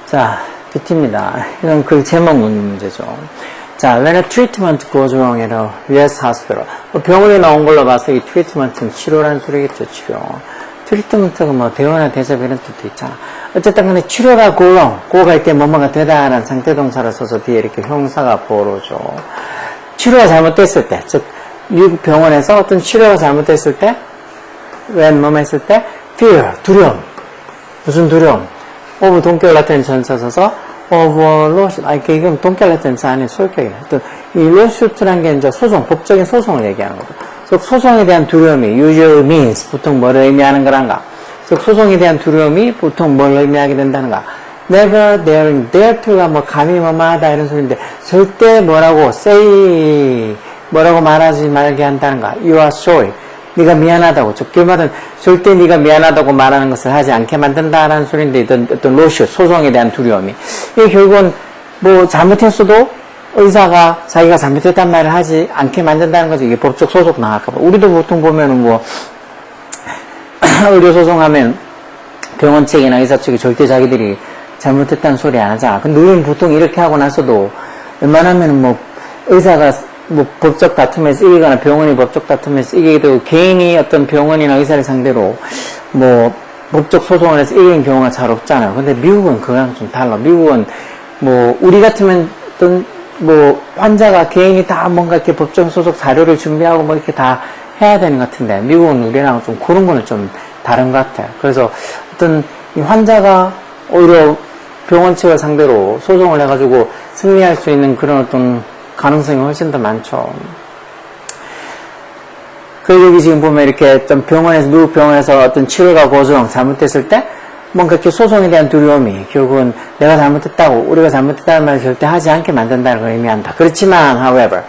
자, BT입니다. 이건 글 제목 문제죠. 자, when a treatment goes wrong at a US hospital. 병원에 나온 걸로 봐서 이 트리트먼트는 치료라는 소리겠죠, 치료. 트리트먼트가 뭐 대원화 대접 이런 뜻도 있잖아. 어쨌든 간에 치료가 go wrong. go 갈 때 뭐뭐가 되다라는 상태 동사를 써서 뒤에 이렇게 형사가 보로죠. 치료가 잘못됐을 때, 즉, 미국 병원에서 어떤 치료가 잘못됐을 때, when 뭐뭐 했을 때, fear, 두려움. 무슨 두려움? of don't get latent 전사 써서 of lawsuit. 이건 don't get latent 전사 안에 소유격이네. 또 이 lawsuit라는 게 이제 소송, 법적인 소송을 얘기하는 거죠. 즉 소송에 대한 두려움이 usually means 보통 뭘 의미하는 거란가? 즉 소송에 대한 두려움이 보통 뭘 의미하게 된다는가? never daring, dare to가 뭐 감히 뭐마하다 이런 소리인데 절대 뭐라고 say 뭐라고 말하지 말게 한다는가? You are sorry. 네가 미안하다고, 좁게 말은 절대 네가 미안하다고 말하는 것을 하지 않게 만든다라는 소리인데 어떤 로슈, 소송에 대한 두려움이. 이게 결국은 뭐 잘못했어도 의사가 자기가 잘못했단 말을 하지 않게 만든다는 거죠. 이게 법적 소송 나갈까봐. 우리도 보통 보면은 뭐 의료소송하면 병원 측이나 의사 측이 절대 자기들이 잘못했다는 소리 안 하잖아. 근데 우리는 보통 이렇게 하고 나서도 웬만하면 뭐 의사가 뭐 법적 다툼에서 이기거나 병원이 법적 다툼에서 이기게 되고 개인이 어떤 병원이나 의사를 상대로 뭐 법적 소송을 해서 이기는 경우가 잘 없잖아요. 근데 미국은 그거랑 좀 달라. 미국은 뭐 우리 같으면 어떤 뭐 환자가 개인이 다 뭔가 이렇게 법적 소송 자료를 준비하고 뭐 이렇게 다 해야 되는 것 같은데 미국은 우리랑 좀 그런 거는 좀 다른 것 같아요. 그래서 어떤 이 환자가 오히려 병원 측을 상대로 소송을 해가지고 승리할 수 있는 그런 어떤 가능성이 훨씬 더 많죠. 그리고 여기 지금 보면 이렇게 어떤 병원에서, 미국 병원에서 어떤 치료가 고정 잘못됐을 때 뭔가 이렇게 소송에 대한 두려움이 결국은 내가 잘못했다고, 우리가 잘못했다는 말을 절대 하지 않게 만든다는 걸 의미한다. 그렇지만, however,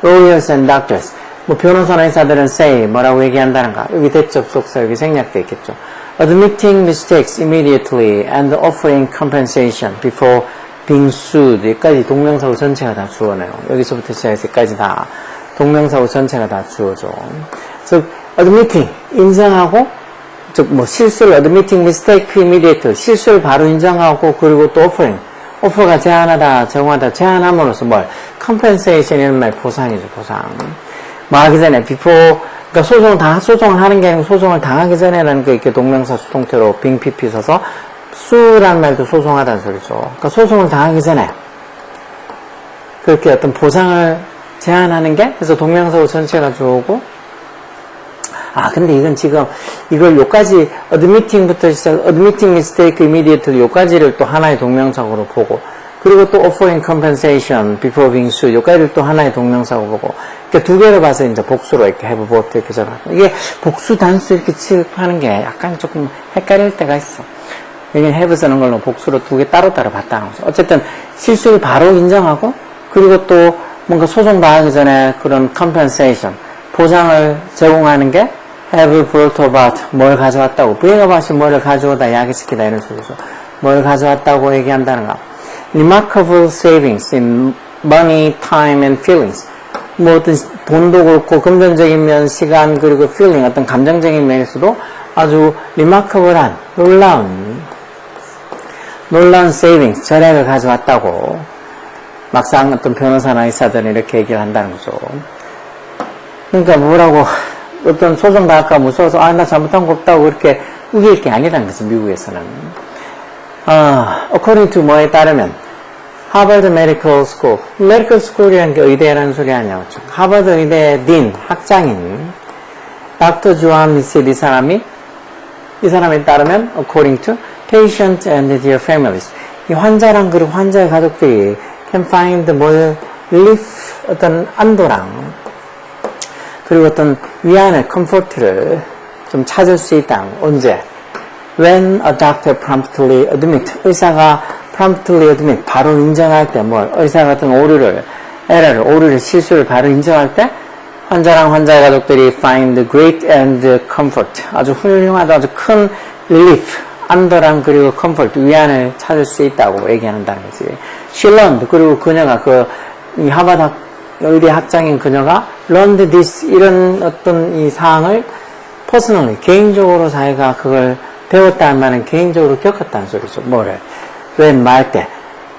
lawyers and doctors, 뭐 변호사나 의사들은 say, 뭐라고 얘기한다는가. 여기 대접속사, 여기 생략되어 있겠죠. Admitting mistakes immediately and offering compensation before being sued. 여기까지 동명사고 전체가 다 주어네요. 여기서부터 시작해서 여기까지 다 동명사고 전체가 다 주어죠. 즉, admitting, 인정하고, 즉, 뭐, 실수를, admitting mistake immediately, 실수를 바로 인정하고, 그리고 또 offering, offer가 제안하다, 제공하다, 제안함으로써 뭘, compensation이라는 말, 보상이죠, 보상. 뭐 하기 전에, before, 그러니까 소송을 하는 게 아니고 소송을 당하기 전에라는 게 이렇게 동명사 수동태로 being pp 써서, 수라는 말도 소송하다는 소리죠. 그러니까 소송을 당하기 전에 그렇게 어떤 보상을 제안하는 게 그래서 동명사고 전체가 주어오고 근데 이건 지금 이걸 요까지 admitting부터 시작 admitting mistake immediately 요까지를 또 하나의 동명사고로 보고 그리고 또 offering compensation before being sued 요까지를 또 하나의 동명사고 보고 그러니까 두 개를 봐서 이제 복수로 이렇게 have both 이렇게 적어놨고 이게 복수 단수 이렇게 취급하는 게 약간 조금 헷갈릴 때가 있어. 여기는 have 쓰는 걸로 복수로 두 개 따로따로 봤다는 거죠. 어쨌든 실수를 바로 인정하고 그리고 또 뭔가 소송 당하기 전에 그런 compensation, 보상을 제공하는 게 have brought about, 뭘 가져왔다고. bring about이 뭐를 가져오다, 야기시키다 이런 소리죠. 뭘 가져왔다고 얘기한다는가. remarkable savings in money, time and feelings. 뭐 어떤 돈도 그렇고 금전적인 면, 시간 그리고 feeling, 어떤 감정적인 면에서도 아주 remarkable한, 놀라운 세이빙스, 절약을 가져왔다고 막상 어떤 변호사나 의사들은 이렇게 얘기를 한다는 거죠. 그러니까 뭐라고 어떤 소송 당할까 무서워서 나 잘못한 거 없다고 이렇게 우길 게 아니라는 거죠. 미국에서는. according to 뭐에 따르면 하버드 메디컬 스쿨, 메디컬 스쿨이라는 게 의대라는 소리 아니야. 하버드 의대 딘, 학장인 닥터 조안 리셋 이 사람에 따르면 according to patient and their families. 이 환자랑 그리고 환자의 가족들이 can find more relief, 어떤 안도랑 그리고 어떤 위안을, comfort를 좀 찾을 수 있다. 언제? When a doctor promptly admit, 의사가 promptly admit, 바로 인정할 때 뭘? 의사가 어떤 오류를, 실수를 바로 인정할 때 환자랑 환자의 가족들이 find great and comfort, 아주 훌륭하다, 아주 큰 relief, 안도랑 그리고 comfort, 위안을 찾을 수 있다고 얘기한다는 거지. She learned, 그리고 그녀가 이 하버드 의대 학장인 그녀가 learned this 이런 어떤 이 사항을 personally 개인적으로 자기가 그걸 배웠다는 말은 개인적으로 겪었다는 소리죠. 뭐를? when 말 때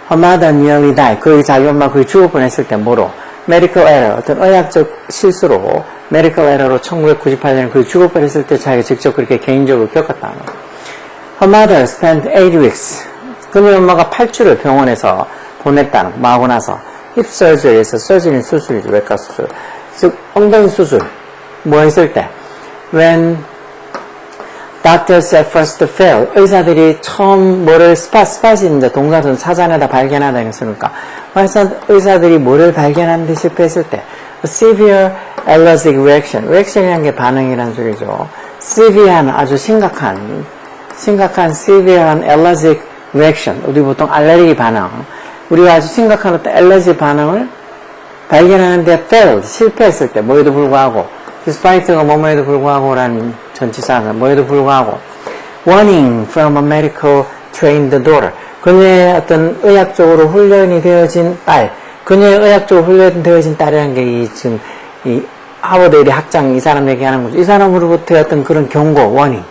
her mother nearly died. 그 자기 엄마 거의 죽을 뻔했을 때 뭐로? medical error 어떤 의학적 실수로 medical error로 1998년에 거의 죽을 뻔했을 때 자기가 직접 그렇게 개인적으로 겪었다는 거예요. Her mother spent 8 weeks. 그녀 엄마가 8주를 병원에서 보냈다는 거. 하고 나서 hip surgery에서 surgery 수술이죠. 외과 수술. 즉 엉덩이 수술. 뭐 했을 때 when doctors at first failed. 의사들이 처음 뭐를 스팟이 이제 동사선 사전에다 발견하다 했으니까 의사들이 뭐를 발견하는데 실패했을 때 severe allergic reaction. reaction이라는 게 반응이라는 소리죠. severe한 아주 심각한 severe한 allergic reaction. 우리 보통 알레르기 반응. 우리가 아주 심각한 어떤 알레르기 반응을 발견하는데 failed, 실패했을 때, 뭐에도 불구하고, despite가 뭐뭐에도 불구하고라는 전치사가 뭐에도 불구하고, warning from a medical trained daughter. 그녀의 어떤 의학적으로 훈련이 되어진 딸, 그녀의 의학적으로 훈련되어진 딸이라는 게 지금 이 하버드 의대 학장 이 사람 얘기하는 거죠. 이 사람으로부터의 어떤 그런 경고, warning.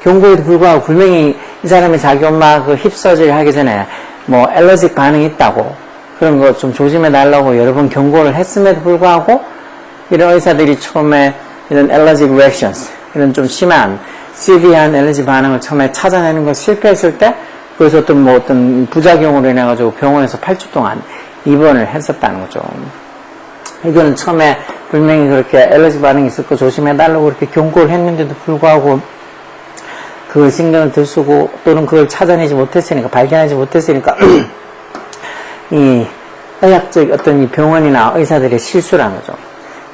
경고에도 불구하고 분명히 이 사람이 자기 엄마 그 힙 서저리 하기 전에 뭐 알러지 반응이 있다고 그런 거 좀 조심해 달라고 여러 번 경고를 했음에도 불구하고 이런 의사들이 처음에 이런 알러지 리액션스 이런 좀 심한 시비한 알러지 반응을 처음에 찾아내는 걸 실패했을 때 그래서 어떤 부작용으로 인해 가지고 병원에서 8주 동안 입원을 했었다는 거죠. 이거는 처음에 분명히 그렇게 알러지 반응이 있을 거 조심해 달라고 그렇게 경고를 했는데도 불구하고 그걸 신경을 들쓰고 또는 그걸 찾아내지 못했으니까 발견하지 못했으니까 이 의학적 어떤 이 병원이나 의사들의 실수라는 거죠.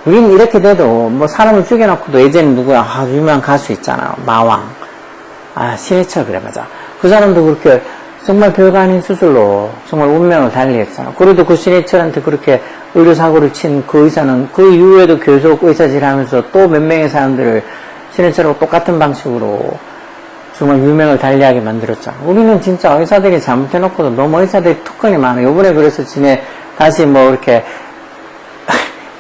우리는 이렇게 돼도 뭐 사람을 죽여놓고도 예전에 누구야 유명한 가수 있잖아요. 마왕 신해철 그래 맞아. 그 사람도 그렇게 정말 별거 아닌 수술로 정말 운명을 달리했잖아. 그래도 그 신해철한테 그렇게 의료사고를 친 그 의사는 그 이후에도 계속 의사질 하면서 또 몇 명의 사람들을 신해철하고 똑같은 방식으로 정말 유명을 달리하게 만들었잖아. 우리는 진짜 의사들이 잘못해놓고도 너무 의사들이 특권이 많아. 요번에 그래서 다시 뭐 이렇게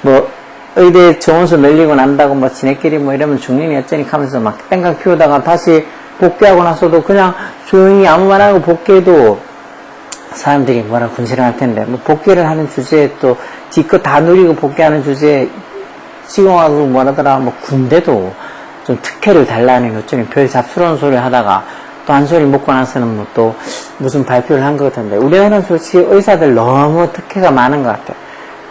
뭐 의대 정원수 늘리고 난다고 뭐 지네끼리 뭐 이러면 중년이 어쩌니 하면서 막 땡강 피우다가 다시 복귀하고 나서도 그냥 조용히 아무 말 안 하고 복귀해도 사람들이 뭐라 군시를 할 텐데 뭐 복귀를 하는 주제에 또 지껏 다 누리고 복귀하는 주제에 지금 와서 뭐라더라 뭐 군대도 좀 특혜를 달라는 어쩌니 별 잡스러운 소리 하다가 또 한 소리 먹고 나서는 뭐 또 무슨 발표를 한 것 같은데 우리나라는 솔직히 의사들 너무 특혜가 많은 것 같아.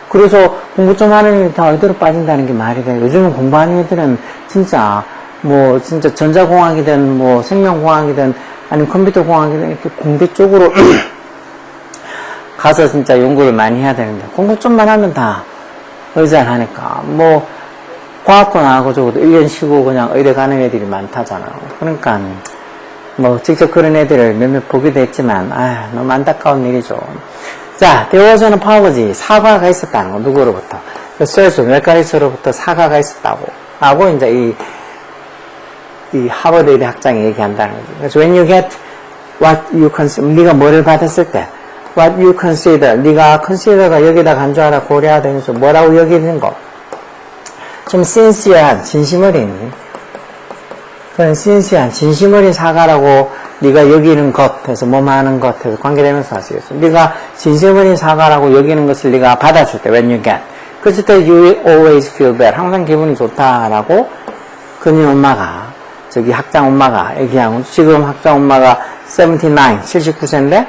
그래서 공부 좀 하는 애들이 다 의대로 빠진다는 게 말이 돼. 요즘은 공부하는 애들은 진짜 뭐 진짜 전자공학이든 뭐 생명공학이든 아니면 컴퓨터공학이든 이렇게 공대 쪽으로 가서 진짜 연구를 많이 해야 되는데 공부 좀만 하면 다 의사를 하니까 뭐 과학고 나하고 적어도 1년 쉬고 그냥 의대 가는 애들이 많다잖아요. 그러니까 뭐 직접 그런 애들을 몇몇 보기도 했지만 너무 안타까운 일이죠. 자, there was an apology. 사과가 있었다는 거. 누구로부터? surgeon, 외과의사로부터 사과가 있었다고 하고 이제 이 하버드 의대 학장이 얘기한다는 거죠. 그래서 when you get what you consider, 네가 뭐를 받았을 때 what you consider, 네가 consider가 여기다 간주하다 고려하다면서 뭐라고 여기는 거 좀 신시한, 진심 어린 그런 신시한, 진심 어린 사과라고 네가 여기는 것에서 뭐하는 것에서 관계되면서 하시겠어. 네가 진심 어린 사과라고 여기는 것을 네가 받아줄 때 when you get 그럴 때 you always feel bad 항상 기분이 좋다라고 그녀 엄마가 저기 학장 엄마가 얘기하고 지금 학장 엄마가 79세인데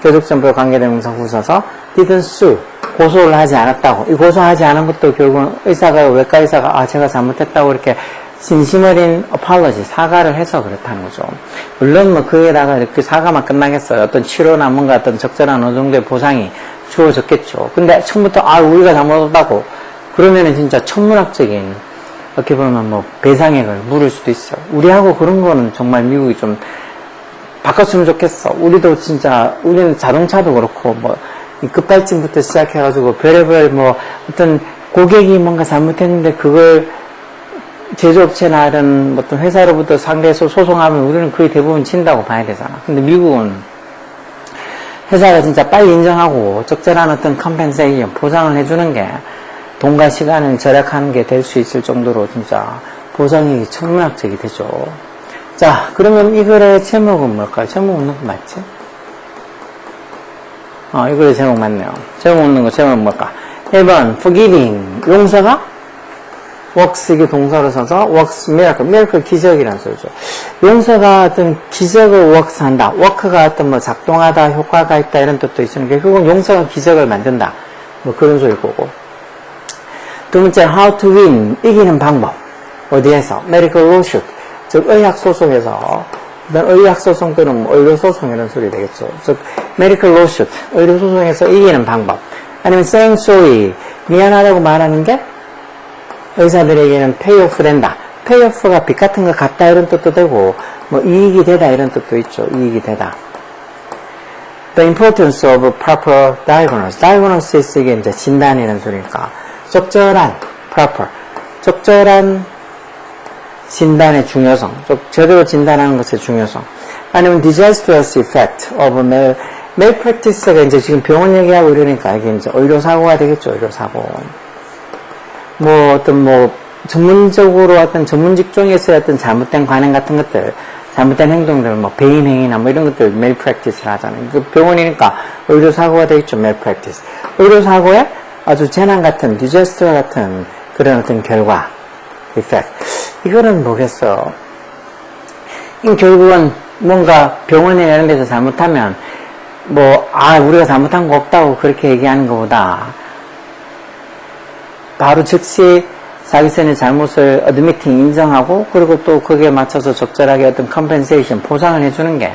교직정보에 관계되면서 웃어서 didn't sue 고소를 하지 않았다고. 이 고소하지 않은 것도 결국은 의사가 외과 의사가 제가 잘못했다고 이렇게 진심 어린 apology 사과를 해서 그렇다는 거죠. 물론 뭐 그에다가 이렇게 사과만 끝나겠어요. 어떤 치료나 뭔가 어떤 적절한 어느 정도의 보상이 주어졌겠죠. 근데 처음부터 우리가 잘못했다고 그러면은 진짜 천문학적인 어떻게 보면 뭐 배상액을 물을 수도 있어요. 우리하고 그런 거는 정말 미국이 좀 바꿨으면 좋겠어. 우리도 진짜 우리는 자동차도 그렇고 뭐 이 급발진부터 시작해가지고 별의별 뭐 어떤 고객이 뭔가 잘못했는데 그걸 제조업체나 이런 어떤 회사로부터 상대해서 소송하면 우리는 거의 대부분 진다고 봐야 되잖아. 근데 미국은 회사가 진짜 빨리 인정하고 적절한 어떤 컴펜세이션 보상을 해주는 게 돈과 시간을 절약하는 게 될 수 있을 정도로 진짜 보상이 천문학적이 되죠. 자, 그러면 이 글의 제목은 뭘까요? 제목 없는 거 맞지? 이 글의 제목 맞네요. 제목 없는 거 제목은 뭘까? 1번, forgiving. 용서가 works, 이게 동사로 써서 works miracle. miracle 기적이라는 소리죠. 용서가 어떤 기적을 works 한다. work가 어떤 뭐 작동하다, 효과가 있다 이런 뜻도 있으니까 그건 용서가 기적을 만든다. 뭐 그런 소리일 거고. 두 번째, how to win. 이기는 방법. 어디에서? medical lawsuit. 즉, 의학소송에서. 의학소송 또는 뭐 의료소송 이런 소리 되겠죠. 즉, medical lawsuit. 의료소송에서 이기는 방법. 아니면 saying sorry. 미안하다고 말하는 게 의사들에게는 페이오프 된다. 페이오프가 빚 같은 거 갚다 이런 뜻도 되고 뭐 이익이 되다 이런 뜻도 있죠. 이익이 되다. The importance of proper diagnosis. diagnosis 이게 이제 진단이라는 소리니까 적절한 proper 적절한 진단의 중요성. 제대로 진단하는 것의 중요성. 아니면 disastrous effect of malpractice가 이제 지금 병원 얘기하고 이러니까 이게 이제 의료사고가 되겠죠. 의료사고. 뭐 어떤 뭐 전문적으로 어떤 전문 직종에서의 어떤 잘못된 관행 같은 것들, 잘못된 행동들, 뭐 배임 행위나 뭐 이런 것들 malpractice를 하잖아요. 그 병원이니까 의료 사고가 되겠죠. malpractice. 의료 사고에 아주 재난 같은, 디자스터 같은 그런 어떤 결과, effect. 이거는 뭐겠어? 결국은 뭔가 병원이나 이런 데서 잘못하면 우리가 잘못한 거 없다고 그렇게 얘기하는 것보다 바로 즉시 자기선의 잘못을 admitting, 인정하고 그리고 또 거기에 맞춰서 적절하게 어떤 compensation, 보상을 해주는 게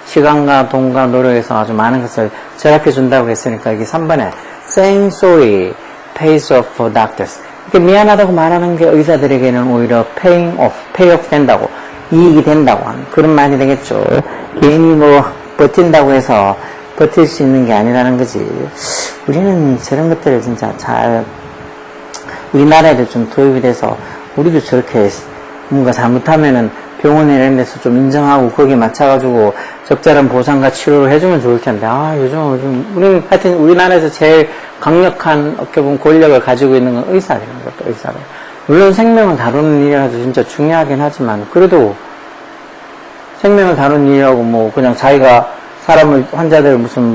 시간과 돈과 노력에서 아주 많은 것을 절약해 준다고 했으니까 이게 3번에 saying sorry pays off for doctors. 이렇게 미안하다고 말하는 게 의사들에게는 오히려 pay off 된다고, 이익이 된다고 하는 그런 말이 되겠죠. 괜히 버틴다고 해서 버틸 수 있는 게 아니라는 거지. 우리는 저런 것들을 진짜 잘 우리나라에도 좀 도입이 돼서 우리도 저렇게 뭔가 잘못하면은 병원에 이런 데서 좀 인정하고 거기에 맞춰가지고 적절한 보상과 치료를 해주면 좋을 텐데 요즘 우리는 하여튼 우리나라에서 제일 강력한 어떻게 보면 권력을 가지고 있는 건 의사들인 것도 의사들. 물론 생명을 다루는 일이라서 진짜 중요하긴 하지만 그래도 생명을 다루는 일이라고 그냥 자기가 환자들 무슨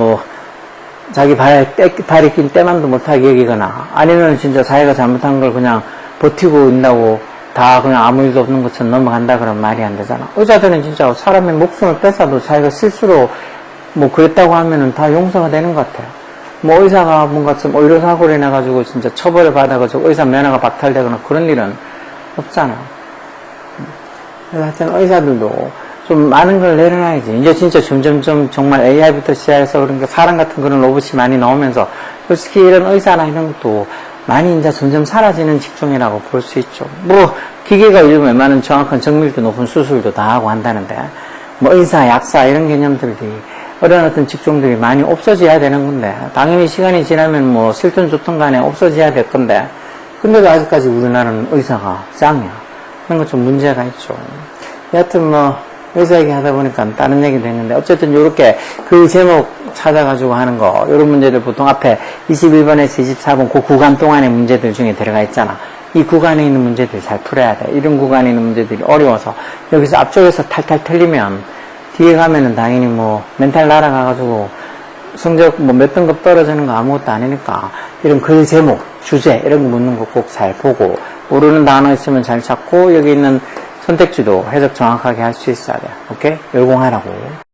자기 발이 낀 때만도 못하게 여기거나 아니면 진짜 자기가 잘못한 걸 그냥 버티고 있다고 다 그냥 아무 일도 없는 것처럼 넘어간다 그러면 말이 안 되잖아. 의사들은 진짜 사람의 목숨을 뺏어도 자기가 실수로 그랬다고 하면은 다 용서가 되는 것 같아요. 의사가 뭔가 좀 의료사고를 내가지고 진짜 처벌을 받아가지고 의사 면허가 박탈되거나 그런 일은 없잖아. 그래서 하여튼 의사들도 좀 많은 걸 내려놔야지. 이제 진짜 점점점 정말 AI부터 시작해서 그런 사람 같은 그런 로봇이 많이 나오면서 솔직히 이런 의사나 이런 것도 많이 이제 점점 사라지는 직종이라고 볼 수 있죠. 기계가 요즘 웬만한 정확한 정밀도 높은 수술도 다 하고 한다는데 의사, 약사 이런 개념들이 어려운 어떤 직종들이 많이 없어져야 되는 건데 당연히 시간이 지나면 싫든 좋든 간에 없어져야 될 건데 근데도 아직까지 우리나라는 의사가 짱이야. 그런 거 좀 문제가 있죠. 여하튼 의사 얘기 하다 보니까 다른 얘기도 했는데 어쨌든 요렇게 그 제목 찾아가지고 하는 거 요런 문제들 보통 앞에 21번에서 24번 그 구간 동안의 문제들 중에 들어가 있잖아. 이 구간에 있는 문제들 잘 풀어야 돼. 이런 구간에 있는 문제들이 어려워서 여기서 앞쪽에서 탈탈 틀리면 뒤에 가면은 당연히 멘탈 날아가가지고 성적 몇 등급 떨어지는 거 아무것도 아니니까 이런 글 제목, 주제 이런 거 묻는 거 꼭 잘 보고 모르는 단어 있으면 잘 찾고 여기 있는 선택지도 해석 정확하게 할 수 있어야 돼. 오케이? 열공하라고.